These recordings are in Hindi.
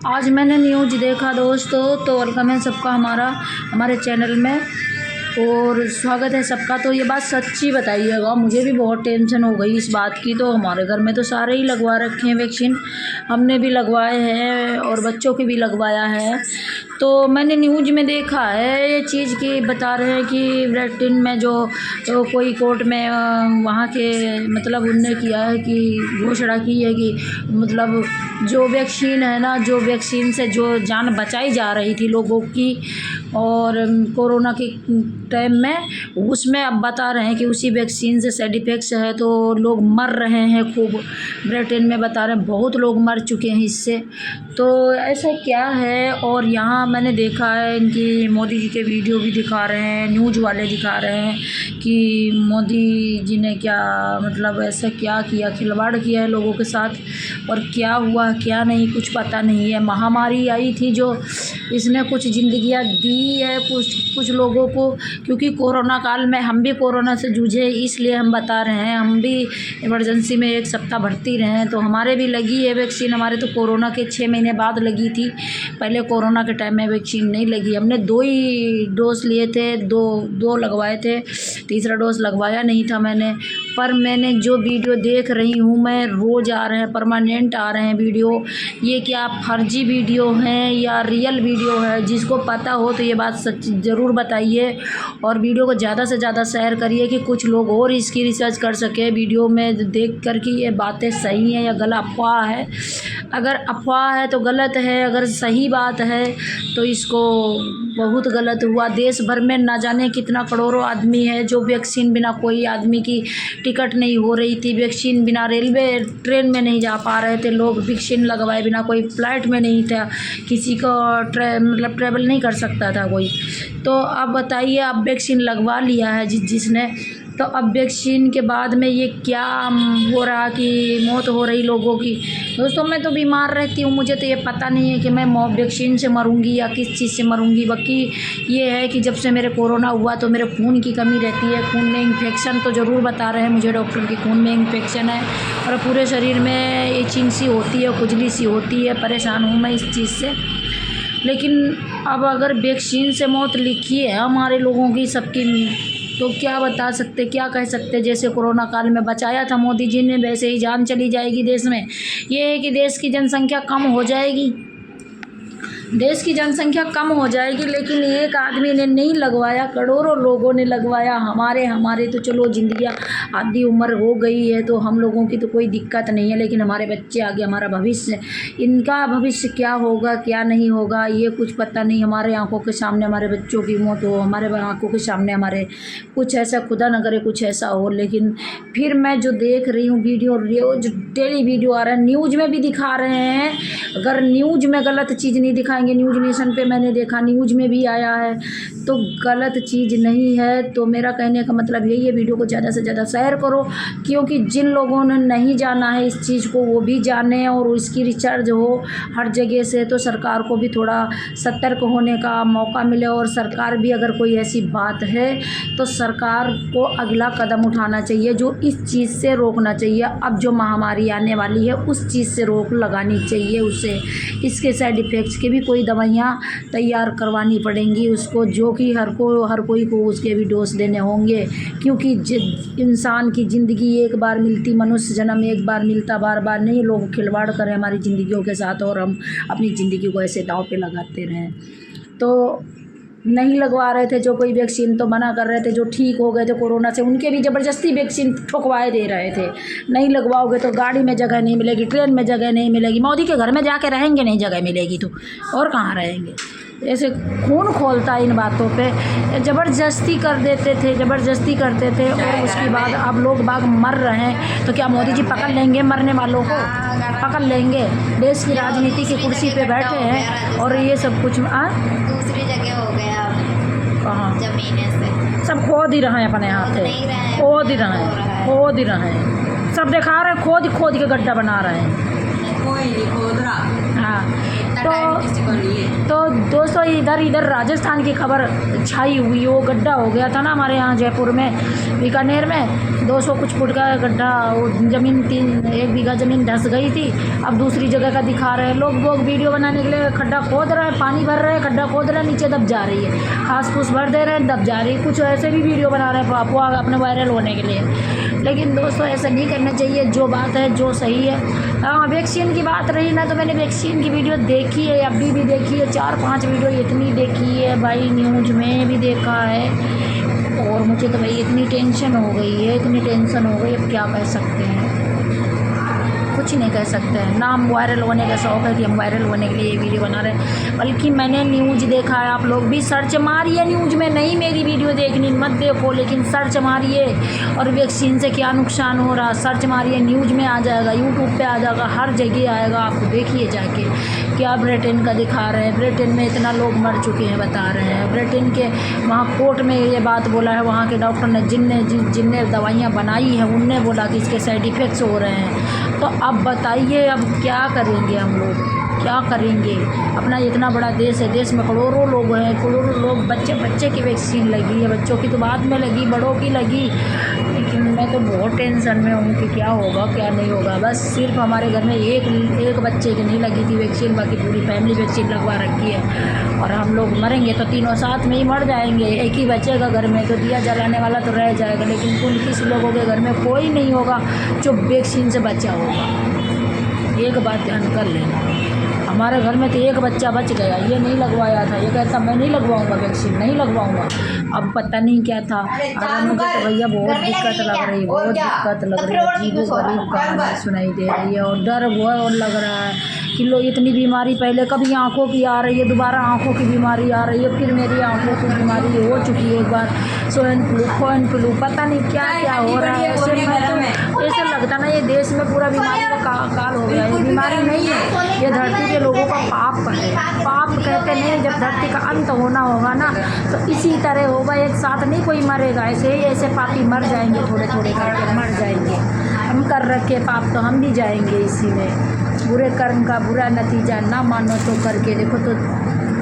आज मैंने न्यूज़ देखा दोस्तों, तो वेलकम है सबका हमारे चैनल में और स्वागत है सबका। तो ये बात सच्ची बताइएगा, मुझे भी बहुत टेंशन हो गई इस बात की। तो हमारे घर में तो सारे ही लगवा रखे हैं वैक्सीन, हमने भी लगवाए हैं और बच्चों के भी लगवाया है। तो मैंने न्यूज़ में देखा है ये चीज़ कि बता रहे हैं कि ब्रिटेन में जो कोई कोर्ट में वहाँ के मतलब उनने किया है कि घोषणा की है कि मतलब जो वैक्सीन है ना, जो वैक्सीन से जो जान बचाई जा रही थी लोगों की और कोरोना के टाइम में, उसमें अब बता रहे हैं कि उसी वैक्सीन से साइड इफ़ेक्ट्स है तो लोग मर रहे हैं खूब। ब्रिटेन में बता रहे हैं बहुत लोग मर चुके हैं इससे। तो ऐसा क्या है, और यहाँ मैंने देखा है इनकी मोदी जी के वीडियो भी दिखा रहे हैं, न्यूज़ वाले दिखा रहे हैं कि मोदी जी ने क्या मतलब ऐसा क्या किया, खिलवाड़ किया है लोगों के साथ, और क्या हुआ क्या नहीं कुछ पता नहीं है। महामारी आई थी जो इसने कुछ ज़िंदगियाँ दी है कुछ लोगों को, क्योंकि कोरोना काल में हम भी कोरोना से जूझे, इसलिए हम बता रहे हैं। हम भी इमरजेंसी में 1 सप्ताह भर्ती रहे हैं, तो हमारे भी लगी है वैक्सीन। हमारे तो कोरोना के 6 महीने बाद लगी थी, पहले कोरोना के टाइम में वैक्सीन नहीं लगी। हमने 2 ही डोज लिए थे, दो लगवाए थे, तीसरा डोज लगवाया नहीं था मैंने। पर मैंने जो वीडियो देख रही हूँ मैं, रोज़ आ रहे हैं, परमानेंट आ रहे हैं वीडियो। ये क्या फर्जी वीडियो हैं या रियल वीडियो है? जिसको पता हो तो ये बात सच ज़रूर बताइए और वीडियो को ज़्यादा से ज़्यादा शेयर करिए कि कुछ लोग और इसकी रिसर्च कर सके वीडियो में देख कर कि ये बातें सही हैं या गलत अफवाह है। अगर अफवाह है तो गलत है, अगर सही बात है तो इसको बहुत गलत हुआ। देश भर में ना जाने कितना करोड़ों आदमी है जो वैक्सीन बिना, कोई आदमी की टिकट नहीं हो रही थी, वैक्सीन बिना रेलवे ट्रेन में नहीं जा पा रहे थे लोग, वैक्सीन लगवाए बिना कोई फ़्लाइट में नहीं था, किसी को मतलब ट्रैवल नहीं कर सकता था कोई। तो अब बताइए, अब वैक्सीन लगवा लिया है जिसने, तो अब वैक्सीन के बाद में ये क्या हो रहा कि मौत हो रही लोगों की। दोस्तों मैं तो बीमार रहती हूँ, मुझे तो ये पता नहीं है कि मैं वैक्सीन से मरूंगी या किस चीज़ से मरूंगी। बाकी ये है कि जब से मेरे कोरोना हुआ तो मेरे खून की कमी रहती है, खून में इन्फेक्शन तो ज़रूर बता रहे हैं मुझे डॉक्टर कि खून में इन्फेक्शन है और पूरे शरीर में इचिंग सी होती है, खुजली सी होती है। परेशान हूँ मैं इस चीज़ से। लेकिन अब अगर वैक्सीन से मौत लिखी है हमारे लोगों की सबकी, तो क्या बता सकते, क्या कह सकते। जैसे कोरोना काल में बचाया था मोदी जी ने, वैसे ही जान चली जाएगी देश में। ये है कि देश की जनसंख्या कम हो जाएगी, देश की जनसंख्या कम हो जाएगी, लेकिन एक आदमी ने नहीं लगवाया, करोड़ों लोगों ने लगवाया। हमारे तो चलो ज़िंदगियाँ आधी उम्र हो गई है तो हम लोगों की तो कोई दिक्कत नहीं है, लेकिन हमारे बच्चे आगे, हमारा भविष्य, इनका भविष्य क्या होगा क्या नहीं होगा ये कुछ पता नहीं। हमारे आंखों के सामने हमारे बच्चों की मौत हो, हमारे आंखों के सामने हमारे कुछ ऐसा, खुदा न करे कुछ ऐसा हो। लेकिन फिर मैं जो देख रही हूँ वीडियो, रोज डेली वीडियो आ रहा है, न्यूज़ में भी दिखा रहे हैं। अगर न्यूज़ में गलत चीज़ नहीं दिखाएंगे, न्यूज़ नेशन पे मैंने देखा, न्यूज़ में भी आया है, तो गलत चीज़ नहीं है। तो मेरा कहने का मतलब यही है, वीडियो को ज़्यादा से ज़्यादा शेयर करो, क्योंकि जिन लोगों ने नहीं जाना है इस चीज़ को वो भी जाने और इसकी रिसर्च हो हर जगह से, तो सरकार को भी थोड़ा सतर्क होने का मौका मिले। और सरकार भी अगर कोई ऐसी बात है तो सरकार को अगला कदम उठाना चाहिए, जो इस चीज़ से रोकना चाहिए। अब जो महामारी आने वाली है उस चीज़ से रोक लगानी चाहिए उसे, इसके साइड इफ़ेक्ट्स के भी कोई दवाइयाँ तैयार करवानी पड़ेंगी उसको, जो कि हर कोई को उसके भी डोज देने होंगे। क्योंकि इंसान की ज़िंदगी एक बार मिलती, मनुष्य जन्म एक बार मिलता, बार बार नहीं। लोग खिलवाड़ करें हमारी ज़िंदगियों के साथ और हम अपनी ज़िंदगी को ऐसे दांव पे लगाते रहें। तो नहीं लगवा रहे थे जो कोई वैक्सीन, तो मना कर रहे थे। जो ठीक हो गए थे कोरोना से उनके भी ज़बरदस्ती वैक्सीन ठुकवाए दे रहे थे, नहीं लगवाओगे तो गाड़ी में जगह नहीं मिलेगी, ट्रेन में जगह नहीं मिलेगी, मोदी के घर में जाके रहेंगे नहीं जगह मिलेगी तो और कहाँ रहेंगे। ऐसे खून खोलता है इन बातों पे, ज़बरदस्ती कर देते थे, ज़बरदस्ती करते थे और उसके बाद अब लोग बाग मर रहे हैं। तो क्या मोदी जी पकड़ लेंगे मरने वालों को? पकड़ लेंगे? देश की राजनीति की कुर्सी पे बैठे हैं और ये सब कुछ दूसरी जगह हो गया अब, कहाँ जमीने से सब खोद ही रहे हैं अपने हाथ से, खोद ही रहे हैं, सब दिखा रहे हैं, खोद के गड्ढा बना रहे हैं। कोई नहीं खोद रहा। हाँ, तो दोस्तों इधर राजस्थान की खबर छाई हुई, वो गड्ढा हो गया था ना हमारे यहाँ जयपुर में, बीकानेर में 200 कुछ फुट का गड्ढा, वो ज़मीन 1 बीघा ज़मीन धंस गई थी। अब दूसरी जगह का दिखा रहे हैं लोग वीडियो बनाने के लिए, खड्डा खोद रहे हैं, पानी भर रहे हैं, खड्डा खोद रहे हैं, नीचे दब जा रही है, घास फूस भर दे रहे हैं, दब जा रही है। कुछ ऐसे भी वीडियो बना रहे हैं अफवाह अपने वायरल होने के लिए, लेकिन दोस्तों ऐसा नहीं करना चाहिए। जो बात है जो सही है। हाँ, वैक्सीन की बात रही ना, तो मैंने वैक्सीन की वीडियो देखी है, अभी भी देखी है, 4-5 वीडियो इतनी देखी है भाई, न्यूज़ में भी देखा है। और मुझे तो भाई इतनी टेंशन हो गई है, इतनी टेंशन हो गई, अब क्या कह सकते हैं, कुछ नहीं कह सकते हैं। ना हम वायरल होने का शौक़ है कि हम वायरल होने के लिए ये वीडियो बना रहे हैं, बल्कि मैंने न्यूज़ देखा है। आप लोग भी सर्च मारिए न्यूज़ में, नहीं मेरी वीडियो देखनी मत देखो, लेकिन सर्च मारिए और वैक्सीन से क्या नुकसान हो रहा सर्च मारिए, न्यूज़ में आ जाएगा, यूट्यूब पे आ जाएगा, हर जगह आएगा, आपको देखिए जाके क्या ब्रिटेन का दिखा रहे हैं। ब्रिटेन में इतना लोग मर चुके हैं बता रहे हैं। ब्रिटेन के वहाँ कोर्ट में ये बात बोला है, वहाँ के डॉक्टर ने जिनने दवाइयाँ बनाई हैं उनने बोला कि इसके साइड इफ़ेक्ट्स हो रहे हैं। तो अब बताइए अब क्या करेंगे हम लोग, क्या करेंगे। अपना इतना बड़ा देश है, देश में करोड़ों लोग हैं, करोड़ों लोग, बच्चे की वैक्सीन लगी है, बच्चों की तो बाद में लगी, बड़ों की लगी, लेकिन मैं तो बहुत टेंशन में हूँ कि क्या होगा क्या नहीं होगा। बस सिर्फ हमारे घर में एक बच्चे की नहीं लगी थी वैक्सीन, बाकी पूरी फैमिली वैक्सीन लगवा रखी है। और हम लोग मरेंगे तो तीनों साथ में ही मर जाएंगे, एक ही बचेगा घर में, तो दिया जलाने वाला तो रह जाएगा, लेकिन कुल किसी लोगों के घर में कोई नहीं होगा जो वैक्सीन से बचा होगा। एक बात ध्यान कर लेना, हमारे घर में तो एक बच्चा बच गया, ये नहीं लगवाया था, ये कहता मैं नहीं लगवाऊंगा वैक्सीन, नहीं लगवाऊंगा। अब पता नहीं क्या था। अगर मुझे तो भैया बहुत दिक्कत लग रही है, बहुत दिक्कत लग रही है, अजीबो गरीब कहानी सुनाई दे रही है, और डर वो और लग रहा है कि लोग इतनी बीमारी, पहले कभी आँखों की आ रही है, दोबारा आँखों की बीमारी आ रही है, फिर मेरी आँखों की बीमारी हो चुकी है एक बार, स्वाइन फ्लू, पता नहीं क्या क्या हो रहा है। ऐसे लगता ना ये देश में पूरा बीमारी का काल हो गया। ये बीमारी नहीं है, ये धरती के लोगों का पाप है। पाप कहते नहीं, जब धरती का अंत होना होगा ना तो इसी तरह होगा, एक साथ नहीं कोई मरेगा, ऐसे ही ऐसे पापी मर जाएंगे, थोड़े थोड़े करके मर जाएंगे। हम कर रखे पाप तो हम भी जाएंगे इसी में। बुरे कर्म का बुरा नतीजा ना मानो तो करके देखो, तो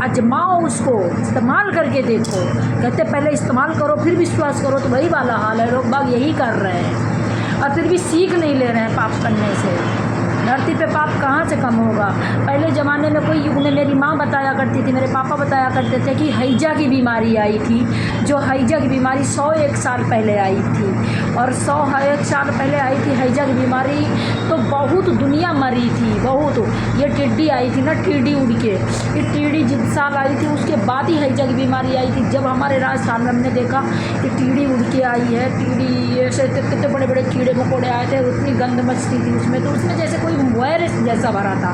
आजमाओ, उसको इस्तेमाल करके देखो। कहते पहले इस्तेमाल करो फिर विश्वास करो, तो वही वाला हाल है। लोग बाग यही कर रहे हैं और फिर भी सीख नहीं ले रहे हैं पाप करने से। धरती पे पाप कहाँ से कम होगा। पहले ज़माने में कोई युग में मेरी माँ बताया करती थी, मेरे पापा बताया करते थे कि हैजा की बीमारी आई थी, जो हैजा की बीमारी 101 साल पहले आई थी, और 101 साल पहले आई थी हैजा की बीमारी, तो बहुत दुनिया मरी थी, बहुत। ये टिड्डी आई थी ना, टिड्डी उड़ के, ये टिड्डी जिस साल आई थी उसके बाद ही हैजा की बीमारी आई थी। जब हमारे राजस्थान में हमने देखा कि टिड्डी उड़ के आई है, टिड्डी ऐसे कितने बड़े बड़े कीड़े मकोड़े आए थे, उतनी गंद मचती थी उसमें, तो उसमें जैसे कोई वायरस जैसा भरा था।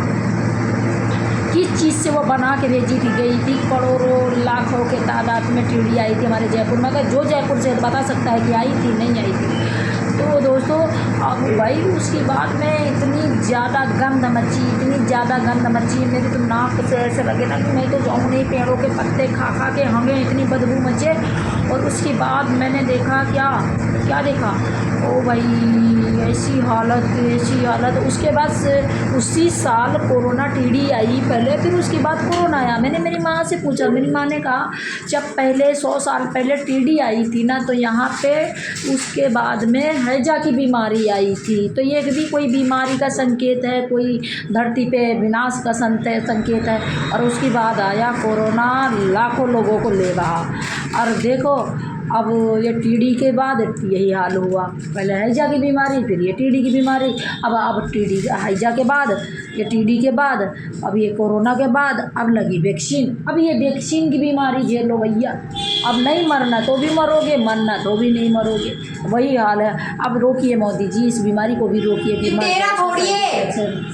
किस चीज़ से वो बना के भेजी थी गई थी, करोड़ों लाखों के तादाद में टिड्डी आई थी हमारे जयपुर में। अगर जो जयपुर से बता सकता है कि आई थी नहीं आई थी। तो दोस्तों अब भाई उसके बाद में इतनी ज़्यादा गंद मची, इतनी ज़्यादा गंद मची, मेरी तो नाक से ऐसे लगे ना कि मैं तो जाऊँ नहीं, पेड़ों के पत्ते खा खा के हमें इतनी बदबू मचे। और उसके बाद मैंने देखा क्या देखा, ओ भाई ऐसी हालत। उसके बाद उसी साल कोरोना टीडी आई पहले, फिर उसके बाद कोरोना आया। मैंने मेरी माँ से पूछा, मेरी माँ ने कहा जब पहले 100 साल पहले टीडी आई थी ना, तो यहाँ पे उसके बाद में हैजा की बीमारी आई थी, तो ये भी कोई बीमारी का संकेत है, कोई धरती पे विनाश का संकेत है। और उसके बाद आया कोरोना, लाखों लोगों को ले रहा। और देखो अब ये टीडी के बाद यही हाल हुआ, पहले हैजा की बीमारी, फिर ये टीडी की बीमारी, अब टीडी हैजा के बाद, ये टीडी के बाद, अब ये कोरोना के बाद, अब लगी वैक्सीन। अब ये वैक्सीन की बीमारी झेलो भैया, अब नहीं मरना तो भी मरोगे, मरना तो भी नहीं मरोगे, वही हाल है। अब रोकिए मोदी जी, इस बीमारी को भी रोकिए कि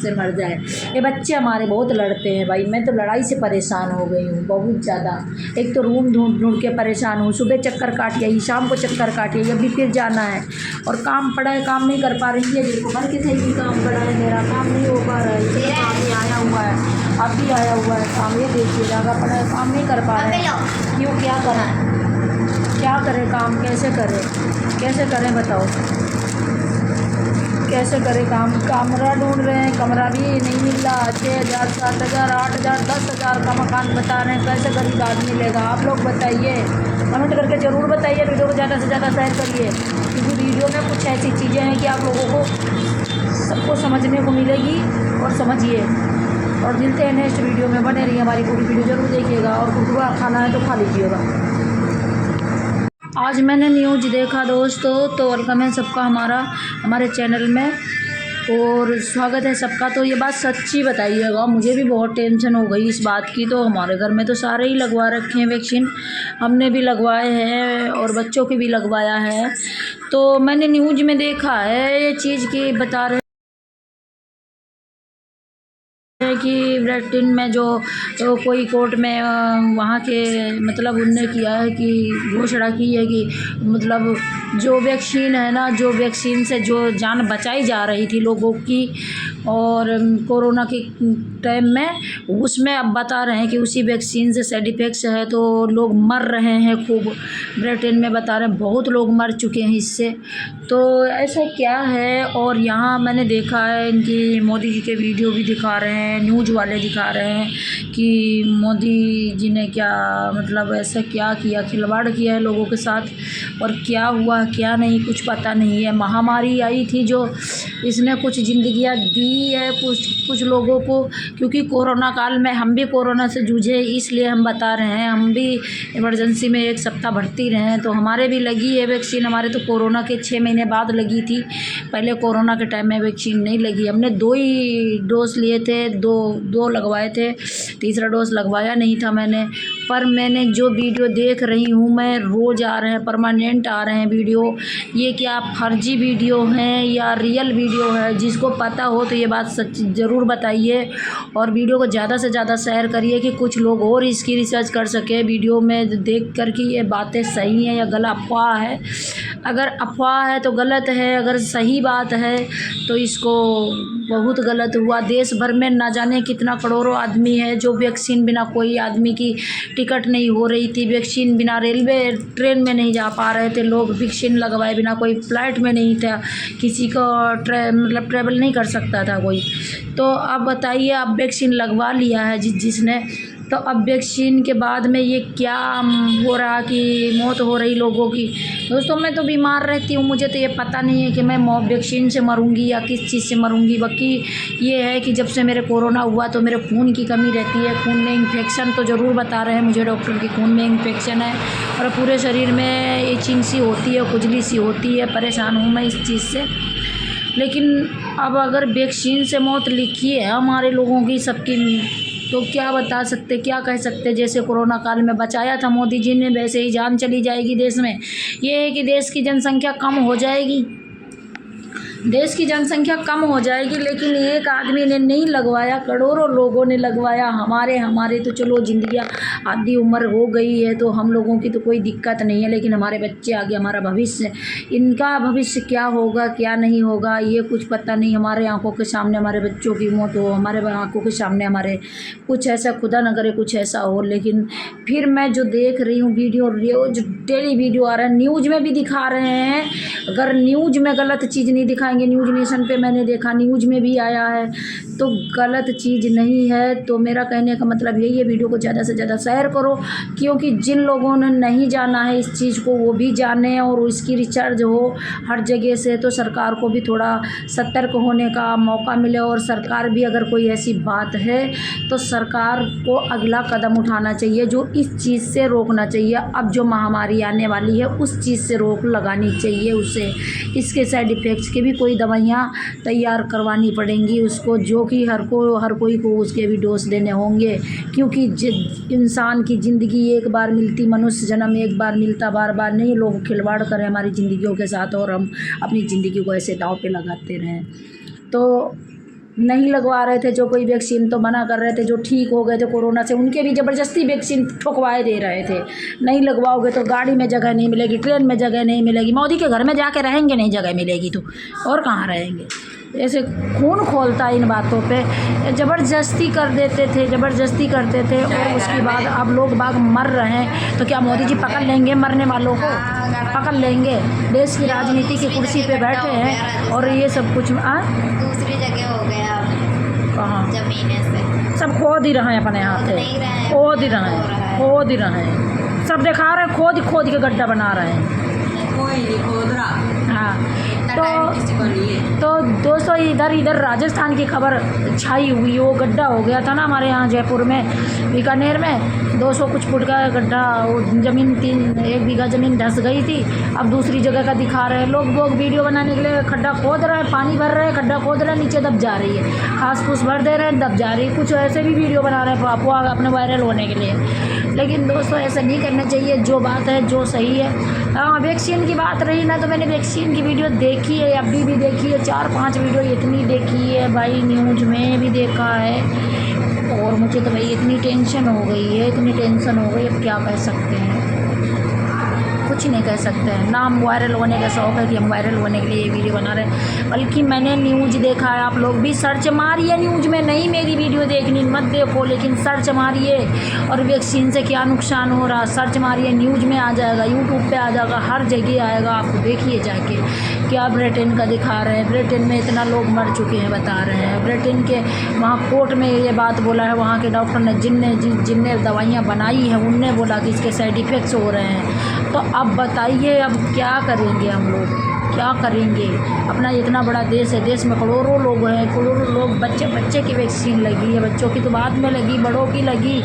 से मर जाए। ये बच्चे हमारे बहुत लड़ते हैं भाई, मैं तो लड़ाई से परेशान हो गई हूँ बहुत ज़्यादा। एक तो रूम ढूंढ के परेशान हूँ, सुबह चक्कर काट आई, शाम को चक्कर काट आई, अभी फिर जाना है, और काम पड़ा है, काम नहीं कर पा रही है। देखो घर के सही भी काम पड़ा है, मेरा काम नहीं हो पा रहा है, काम ही आया हुआ है, अब भी आया हुआ है काम, ये देखिए जगह पड़ा है, काम नहीं कर पा रहे हैं। क्यों, क्या करें काम, कैसे करें बताओ। कैसे करें काम, कमरा ढूंढ रहे हैं, कमरा भी नहीं मिल रहा। 6,000 7,000 8,000 10,000 का मकान बता रहे हैं, कैसे गरीब आदमी लेगा? आप लोग बताइए, कमेंट करके ज़रूर बताइए। वीडियो को ज़्यादा से ज़्यादा शेयर करिए, क्योंकि वीडियो में कुछ ऐसी चीज़ें हैं कि आप लोगों को सबको समझने को मिलेगी और समझिए। और मिलते हैं नेक्स्ट वीडियो में, बने रहिए, हमारी पूरी वीडियो ज़रूर देखिएगा। और कुरकुरा खाना है तो खा लीजिएगा। आज मैंने न्यूज़ देखा दोस्तों, तो वेलकम है सबका हमारे चैनल में और स्वागत है सबका। तो ये बात सच्ची बताइएगा, मुझे भी बहुत टेंशन हो गई इस बात की। तो हमारे घर में तो सारे ही लगवा रखे हैं वैक्सीन, हमने भी लगवाए हैं और बच्चों के भी लगवाया है। तो मैंने न्यूज़ में देखा है ये चीज़ की, बता रहे कि ब्रिटेन में जो कोई कोर्ट में वहाँ के मतलब उनने किया है कि घोषणा की है कि मतलब जो वैक्सीन है ना, जो वैक्सीन से जो जान बचाई जा रही थी लोगों की और कोरोना के टाइम में, उसमें अब बता रहे हैं कि उसी वैक्सीन से साइड इफ़ेक्ट्स है तो लोग मर रहे हैं खूब। ब्रिटेन में बता रहे हैं बहुत लोग मर चुके हैं इससे। तो ऐसा क्या है? और यहाँ मैंने देखा है इनकी मोदी जी के वीडियो भी दिखा रहे हैं, न्यूज़ वाले दिखा रहे हैं कि मोदी जी ने क्या मतलब ऐसा क्या किया, खिलवाड़ किया है लोगों के साथ और क्या हुआ क्या नहीं कुछ पता नहीं है। महामारी आई थी जो इसने कुछ ज़िंदगियाँ दी है कुछ लोगों को, क्योंकि कोरोना काल में हम भी कोरोना से जूझे, इसलिए हम बता रहे हैं। हम भी इमरजेंसी में 1 सप्ताह भर्ती रहे हैं, तो हमारे भी लगी है वैक्सीन। हमारे तो कोरोना के 6 महीने बाद लगी थी, पहले कोरोना के टाइम में वैक्सीन नहीं लगी। हमने 2 ही डोज लिए थे, दो लगवाए थे, तीसरा डोज लगवाया नहीं था मैंने। पर मैंने जो वीडियो देख रही हूँ मैं, रोज़ आ रहे हैं, परमानेंट आ रहे हैं वीडियो। ये क्या फर्जी वीडियो हैं या रियल वीडियो है? जिसको पता हो तो ये बात सच ज़रूर बताइए और वीडियो को ज़्यादा से ज़्यादा शेयर करिए कि कुछ लोग और इसकी रिसर्च कर सके वीडियो में देख कर कि ये बातें सही हैं या गलत अफवाह है। अगर अफवाह है तो गलत है, अगर सही बात है तो इसको बहुत गलत हुआ। देश भर में ना जाने कितना करोड़ों आदमी है जो वैक्सीन बिना, कोई आदमी की टिकट नहीं हो रही थी, वैक्सीन बिना रेलवे ट्रेन में नहीं जा पा रहे थे लोग, वैक्सीन लगवाए बिना कोई फ़्लाइट में नहीं था, किसी को मतलब ट्रैवल नहीं कर सकता था कोई। तो अब बताइए, अब वैक्सीन लगवा लिया है जिसने, तो अब वैक्सीन के बाद में ये क्या हो रहा कि मौत हो रही लोगों की। दोस्तों मैं तो बीमार रहती हूँ, मुझे तो ये पता नहीं है कि मैं वैक्सीन से मरूंगी या किस चीज़ से मरूंगी। बाकी ये है कि जब से मेरे कोरोना हुआ तो मेरे खून की कमी रहती है, खून में इन्फेक्शन तो ज़रूर बता रहे हैं मुझे डॉक्टर कि खून में इन्फेक्शन है और पूरे शरीर में इचिंग सी होती है, खुजली सी होती है। परेशान हूँ मैं इस चीज़ से। लेकिन अब अगर वैक्सीन से मौत लिखी है हमारे लोगों की सबकी, तो क्या बता सकते, क्या कह सकते। जैसे कोरोना काल में बचाया था मोदी जी ने, वैसे ही जान चली जाएगी देश में। ये है कि देश की जनसंख्या कम हो जाएगी, देश की जनसंख्या कम हो जाएगी, लेकिन एक आदमी ने नहीं लगवाया, करोड़ों लोगों ने लगवाया। हमारे तो चलो ज़िंदगियाँ आधी उम्र हो गई है तो हम लोगों की तो कोई दिक्कत नहीं है, लेकिन हमारे बच्चे आगे, हमारा भविष्य, इनका भविष्य क्या होगा क्या नहीं होगा ये कुछ पता नहीं। हमारे आंखों के सामने हमारे बच्चों की मौत हो, हमारे आंखों के सामने हमारे कुछ ऐसा, खुदा न करे कुछ ऐसा हो। लेकिन फिर मैं जो देख रही हूँ वीडियो, रोज डेली वीडियो आ रहा है, न्यूज़ में भी दिखा रहे हैं। अगर न्यूज़ में गलत चीज़ नहीं दिखाएंगे, न्यूज़ नेशन पे मैंने देखा, न्यूज़ में भी आया है, तो गलत चीज़ नहीं है। तो मेरा कहने का मतलब यही है, वीडियो को ज़्यादा से ज़्यादा शेयर करो, क्योंकि जिन लोगों ने नहीं जाना है इस चीज़ को वो भी जाने और इसकी रिसर्च हो हर जगह से, तो सरकार को भी थोड़ा सतर्क होने का मौका मिले। और सरकार भी अगर कोई ऐसी बात है तो सरकार को अगला कदम उठाना चाहिए, जो इस चीज़ से रोकना चाहिए। अब जो महामारी आने वाली है उस चीज़ से रोक लगानी चाहिए उसे, इसके साइड इफ़ेक्ट्स के भी कोई दवाइयाँ तैयार करवानी पड़ेंगी उसको, जो कि हर कोई को उसके भी डोज देने होंगे। क्योंकि इंसान की ज़िंदगी एक बार मिलती, मनुष्य जन्म एक बार मिलता, बार बार नहीं। लोग खिलवाड़ करें हमारी ज़िंदगियों के साथ और हम अपनी ज़िंदगी को ऐसे दांव पे लगाते रहें। तो नहीं लगवा रहे थे जो कोई वैक्सीन, तो मना कर रहे थे। जो ठीक हो गए थे कोरोना से उनके भी ज़बरदस्ती वैक्सीन ठुकवाए दे रहे थे, नहीं लगवाओगे तो गाड़ी में जगह नहीं मिलेगी, ट्रेन में जगह नहीं मिलेगी, मोदी के घर में जाके रहेंगे नहीं जगह मिलेगी तो और कहाँ रहेंगे। ऐसे खून खोलता है इन बातों पे, ज़बरदस्ती कर देते थे, ज़बरदस्ती करते थे। और उसके बाद अब लोग बाग मर रहे हैं तो क्या मोदी जी पकड़ लेंगे मरने वालों को? पकड़ लेंगे? देश की राजनीति की कुर्सी पे बैठे हैं और ये सब कुछ दूसरी जगह हो गया अब कहाँ जमीने से सब खोद ही रहे हैं अपने हाथ नहीं रहे हैं, खोद ही रहे हो रहा हैं, है। खोद ही रहे हैं, सब दिखा रहे हैं, खोद के गड्ढा बना रहे हैं। कोई नहीं खोद रहा, हाँ इतना टाइम किसी को नहीं है। तो दोस्तों इधर राजस्थान की खबर छाई हुई, वो गड्ढा हो गया था ना हमारे यहाँ जयपुर में, बीकानेर में 200 कुछ फुट का गड्ढा, वो ज़मीन 1 बीघा ज़मीन धंस गई थी। अब दूसरी जगह का दिखा रहे हैं लोग वीडियो बनाने के लिए, खड्डा खोद रहे हैं, पानी भर रहे हैं, खड्डा खोद रहे हैं, नीचे दब जा रही है, घास फूस भर दे रहे हैं, दब जा रही है। कुछ ऐसे भी वीडियो बना रहे हैं अफवाह अपने वायरल होने के लिए। लेकिन दोस्तों ऐसा नहीं करना चाहिए, जो बात है जो सही है। हाँ वैक्सीन की बात रही ना, तो मैंने वैक्सीन की वीडियो देखी है, अभी भी देखी है, 4-5 वीडियो इतनी देखी है भाई, न्यूज़ में भी देखा है। और मुझे तो भाई इतनी टेंशन हो गई है, इतनी टेंशन हो गई, अब क्या कह सकते हैं, कुछ नहीं कह सकते हैं ना। हम वायरल होने का शौक़ है कि हम वायरल होने के लिए ये वीडियो बना रहे हैं, बल्कि मैंने न्यूज़ देखा है। आप लोग भी सर्च मारिए, न्यूज़ में नहीं मेरी वीडियो देखनी मत देखो, लेकिन सर्च मारिए और वैक्सीन से क्या नुकसान हो रहा सर्च मारिए, न्यूज़ में आ जाएगा, यूट्यूब पे आ जाएगा, हर जगह आएगा, आप देखिए जाके। क्या ब्रिटेन का दिखा रहे हैं, ब्रिटेन में इतना लोग मर चुके हैं बता रहे हैं। ब्रिटेन के वहाँ कोर्ट में ये बात बोला है, वहाँ के डॉक्टर ने जिनने दवाइयाँ बनाई हैं उनने बोला कि इसके साइड इफ़ेक्ट्स हो रहे हैं। तो अब बताइए अब क्या करेंगे हम लोग, क्या करेंगे? अपना इतना बड़ा देश है, देश में करोड़ों लोग हैं, करोड़ों लोग, बच्चे की वैक्सीन लगी है, बच्चों की तो बाद में लगी, बड़ों की लगी।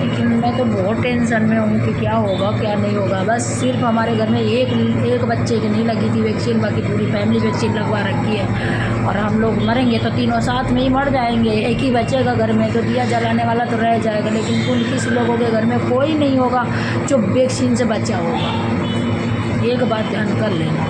लेकिन मैं तो बहुत टेंशन में हूँ कि क्या होगा क्या नहीं होगा। बस सिर्फ हमारे घर में एक बच्चे की नहीं लगी थी वैक्सीन, बाकी पूरी फैमिली वैक्सीन लगवा रखी है। और हम लोग मरेंगे तो तीनों साथ में ही मर जाएंगे, एक ही बचेगा घर में, तो दिया जलाने वाला तो रह जाएगा। लेकिन कुल किसी लोगों के घर में कोई नहीं होगा जो वैक्सीन से बचा होगा। एक बात ध्यान कर लेना,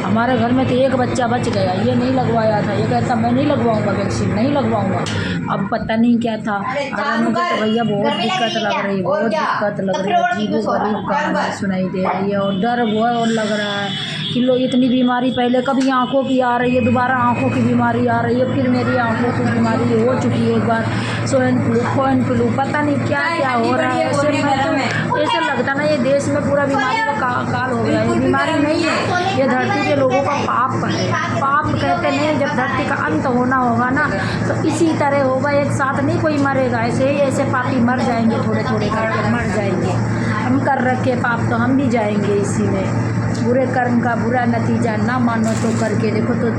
हमारे घर में तो एक बच्चा बच गया, ये नहीं लगवाया था, ये कहता मैं नहीं लगवाऊंगा वैक्सीन, नहीं लगवाऊंगा। अब पता नहीं क्या था, अगर मुझे तो भैया बहुत दिक्कत लग रही है, बहुत दिक्कत लग रही है, अजीब गरीब कहानी सुनाई दे रही है और डर बहुत लग रहा है कि लोग इतनी बीमारी, पहले कभी आँखों की आ रही है, दोबारा आँखों की बीमारी आ रही है, फिर मेरी आँखों की बीमारी हो चुकी है एक बार, स्वाइन फ्लू, पता नहीं क्या क्या हो रहा है। ऐसे लगता ना ये देश में पूरा बीमारी का काल हो गया। ये बीमारी नहीं है, ये धरती के लोगों का पाप है। पाप कहते नहीं, जब धरती का अंत होना होगा ना तो इसी तरह होगा, एक साथ नहीं कोई मरेगा, ऐसे ही ऐसे पापी मर जाएंगे, थोड़े थोड़े करके मर जाएंगे। हम कर रखे पाप तो हम भी जाएंगे इसी में। बुरे कर्म का बुरा नतीजा ना मानो तो करके देखो, तो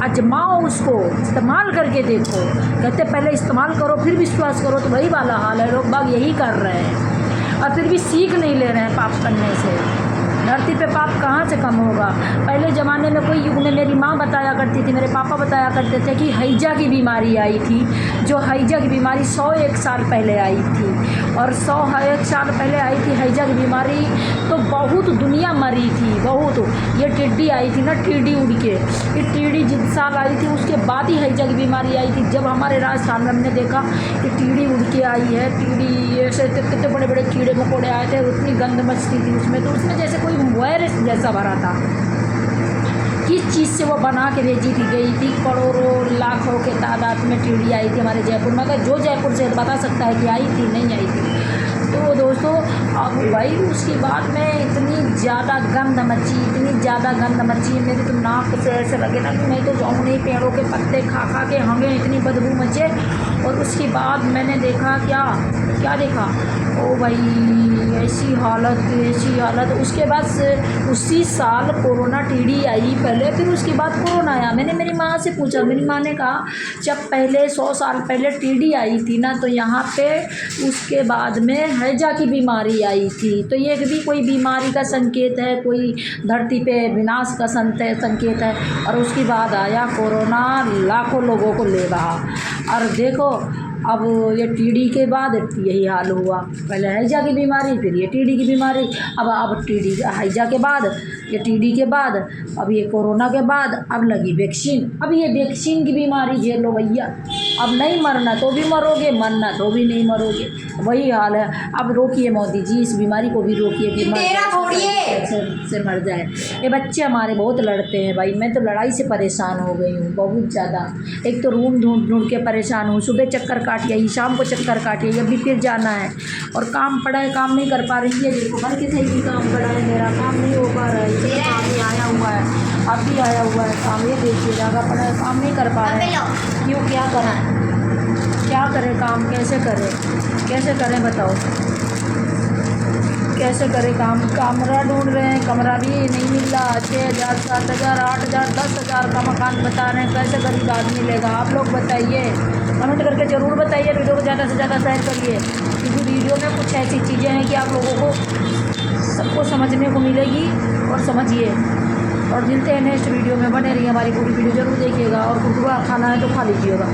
आजमाओ, उसको इस्तेमाल करके देखो। कहते पहले इस्तेमाल करो फिर विश्वास करो, तो वही वाला हाल है। लोग बाग यही कर रहे हैं और फिर भी सीख नहीं ले रहे हैं पाप करने से। धरती पे पाप कहाँ से कम होगा? पहले ज़माने में कोई युग में मेरी माँ बताया करती थी, मेरे पापा बताया करते थे कि हैजा की बीमारी आई थी, जो हैजा की बीमारी 101 साल पहले आई थी, और 101 साल पहले आई थी हैजा की बीमारी, तो बहुत दुनिया मरी थी, बहुत। ये टिड्डी आई थी ना, टिड्डी उड़ के, ये टिड्डी जिस साल आई थी उसके बाद ही हैजा की बीमारी आई थी। जब हमारे राजस्थान में हमने देखा कि टिड्डी उड़ के आई है, टिड्डी ऐसे कितने बड़े बड़े कीड़े मकोड़े आए थे, उतनी गंद मचती थी उसमें, तो उसमें जैसे कोई वायरस जैसा भरा था। किस चीज़ से वो बना के भेजी थी गई थी, करोड़ों लाखों के तादाद में टिड्डी आई थी हमारे जयपुर में। अगर जो जयपुर से बता सकता है कि आई थी नहीं आई थी। तो दोस्तों अब भाई उसके बाद में इतनी ज़्यादा गंध मची, इतनी ज़्यादा गंध मची, मेरी तो नाक से ऐसे लगे ना कि मैं तो जाऊँ नहीं, पेड़ों के पत्ते खा खा के हमें इतनी बदबू मचे। और उसके बाद मैंने देखा क्या देखा, ओ भाई ऐसी हालत। उसके बाद उसी साल कोरोना टीडी आई पहले, फिर उसके बाद कोरोना आया। मैंने मेरी माँ से पूछा, मेरी माँ ने कहा जब पहले 100 साल पहले टीडी आई थी ना, तो यहाँ पे उसके बाद में हैजा की बीमारी आई थी। तो ये भी कोई बीमारी का संकेत है, कोई धरती पे विनाश का संकेत है। और उसके बाद आया कोरोना, लाखों लोगों को ले रहा। और देखो अब ये टीडी के बाद यही हाल हुआ, पहले हैजा की बीमारी, फिर ये टीडी की बीमारी, अब टीडी हैजा के बाद, ये टीडी के बाद, अब ये कोरोना के बाद, अब लगी वैक्सीन। अब ये वैक्सीन की बीमारी झेलो भैया, अब नहीं मरना तो भी मरोगे, मरना तो भी नहीं मरोगे, वही हाल है। अब रोकिए मोदी जी, इस बीमारी को भी रोकिए, कैंसर से मर जाए। ये बच्चे हमारे बहुत लड़ते हैं भाई, मैं तो लड़ाई से परेशान हो गई हूँ बहुत ज़्यादा। एक तो रूम ढूंढ ढूंढ के परेशान हूँ, सुबह चक्कर काट आई, शाम को चक्कर काट आई, अभी फिर जाना है और काम पड़ा है, काम नहीं कर पा रही है। देखो घर के सही भी काम पड़ा है, मेरा काम नहीं हो पा रहा है, इतना काम ही आया हुआ है, अब भी आया हुआ है काम, ये देखिए जगह पड़ा है, काम नहीं कर पा रहे हैं। क्यों, क्या करें, क्या करें, काम कैसे करें, कैसे करें बताओ, कैसे करें काम। कमरा ढूंढ रहे हैं, कमरा भी नहीं मिल रहा। 6,000 7,000 8,000 10,000 का मकान बता रहे हैं, कैसे गरीब आदमी लेगा। आप लोग बताइए, कमेंट करके ज़रूर बताइए, वीडियो को ज़्यादा से ज़्यादा शेयर करिए, क्योंकि वीडियो में कुछ ऐसी चीज़ें हैं कि आप लोगों को सबको समझने को मिलेगी और समझिए। और मिलते हैं नेक्स्ट वीडियो में, बने रहिए, हमारी पूरी वीडियो ज़रूर देखिएगा और कुरकुरा खाना है तो खा लीजिएगा।